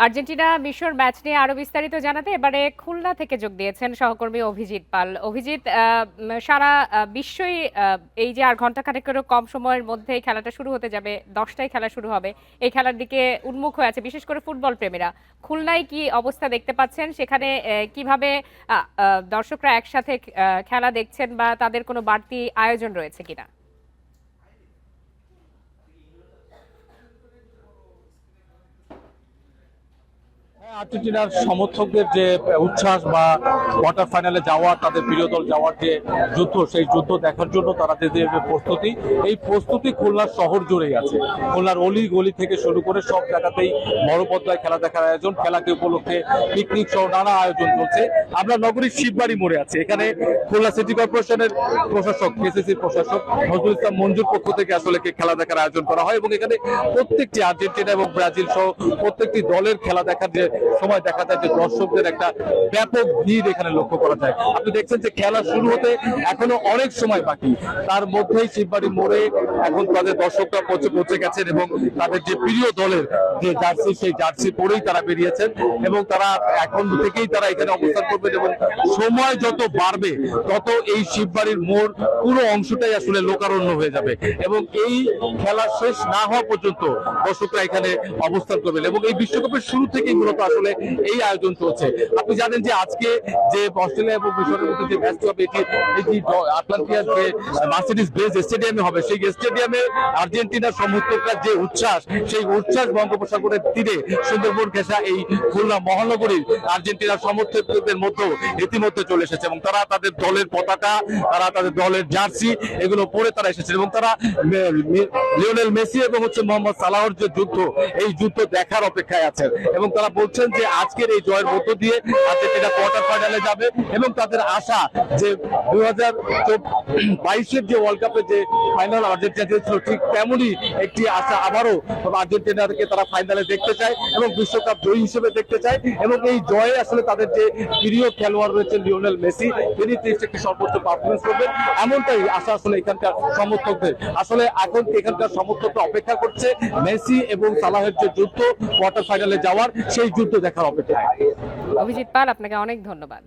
Argentina মিশর match নিয়ে আরো বিস্তারিত জানাতে এবারে খুলনা থেকে যোগ দিয়েছেন সহকর্মী অভিজিৎ পাল। অভিজিৎ, সারা বিশ্বই এই যে আর ঘন্টাখানেকেরও কম সময়ের মধ্যেই খেলাটা শুরু হতে যাবে, 10টায় খেলা শুরু হবে, এই খেলার দিকে উন্মুখ হয়ে আছে বিশেষ করে ফুটবল প্রেমীরা। খুলনায় কি অবস্থা দেখতে পাচ্ছেন? সেখানে কিভাবে দর্শকরা একসাথে খেলা দেখছেন বা তাদের কোনো বাড়তি আয়োজন রয়েছে কিনা? আর্জেন্টিনার সমর্থকদের যে উচ্ছ্বাস বা কোয়ার্টার ফাইনালে যাওয়া, তাদের প্রিয় দল যাওয়ার যে যুদ্ধ, সেই যুদ্ধ দেখার জন্য তারা যে প্রস্তুতি, এই প্রস্তুতি খুলনার শহর জুড়েই আছে। খুলনার অলি গলি থেকে শুরু করে সব জায়গাতেই বড় পর্দায় খেলা দেখার আয়োজন, খেলাকে উপলক্ষে পিকনিক সহ নানা আয়োজন চলছে। আমরা নগরীর শিববাড়ি মোড়ে আছি। এখানে খুলনা সিটি কর্পোরেশনের প্রশাসক, কেসিসির প্রশাসক নজরুল ইসলাম মঞ্জুর পক্ষ থেকে আসলে খেলা দেখার আয়োজন করা হয় এবং এখানে প্রত্যেকটি আর্জেন্টিনা এবং ব্রাজিল সহ প্রত্যেকটি দলের খেলা দেখার যে সময় দেখা যায় যে দর্শকদের একটা ব্যাপক ভিড় এখানে লক্ষ্য করা যায়। আপনি দেখছেন যে খেলা শুরু হতে এখনো অনেক সময় বাকি, তার মধ্যেই শিববাড়ি মোড়ে এখন তাদের দর্শকরা পৌঁছে গেছেন এবং তাদের যে প্রিয় দলের যে জার্সি, সেই জার্সি পরেই তারা বেরিয়েছেন এবং তারা এখন থেকেই তারা এখানে অবস্থান করবেন এবং সময় যত বাড়বে তত এই শিববাড়ির মোড় পুরো অংশটাই আসলে লোকারণ্য হয়ে যাবে এবং এই খেলা শেষ না হওয়া পর্যন্ত দর্শকরা এখানে অবস্থান করবেন এবং এই বিশ্বকাপের শুরু থেকেই মূলত আসলে এই আয়োজন চলছে। আপনি জানেন যে আজকে যে অস্ট্রেলিয়া এবং মিশরের মধ্যে যে ম্যাচটি হবে, এটি আটলান্টিয়ার যে মার্সিডিজ বেঞ্জ স্টেডিয়ামে হবে। সেই স্টেডিয়ামে আর্জেন্টিনার সমর্থকরা যে উচ্ছ্বাস, সেই উচ্ছ্বাস বঙ্গোপসাগরের তীরে সুন্দরবন ঘেঁষা এই খুলনা মহানগরীর আর্জেন্টিনার সমর্থকদের মধ্যেও ইতিমধ্যে চলে এসেছে এবং তারা তাদের দলের পতাকা, তারা তাদের দলের জার্সি এগুলো পরে তারা এসেছে এবং তারা লিওনেল মেসি এবং মোহাম্মদ সালাহর যে যুদ্ধ, এই যুদ্ধ দেখার অপেক্ষায় আছেন এবং তারা বলছেন যে আজকের এই জয়ের মধ্য দিয়ে আর্জেন্টিনা কোয়ার্টার ফাইনালে যাবে এবং তাদের আশা যে 2022-এর যে ওয়ার্ল্ড কাপের যে ফাইনাল আর্জেন্টিনা ছিল, ঠিক তেমনই একটি আশা আবারও আর্জেন্টিনাকে তারা ফাইনালে দেখতে চায় এবং বিশ্বকাপ জয়ী হিসেবে দেখতে চায় এবং এই জয়ে আসলে তাদের যে প্রিয় খেলোয়াড় রয়েছে লিওনেল মেসি, তিনি একটি সর্বোচ্চ পারফরমেন্স করবেন, এমনটাই আশা আসলে এখানকার সমর্থকদের। আসলে এখন এখানকার সমর্থকরা অপেক্ষা করছে মেসি এবং সালাহের যে যুদ্ধ, কোয়ার্টার ফাইনালে যাওয়ার, সেই যুদ্ধ দেখার অপেক্ষায়। অভিজিৎ পাল, আপনাকে অনেক ধন্যবাদ।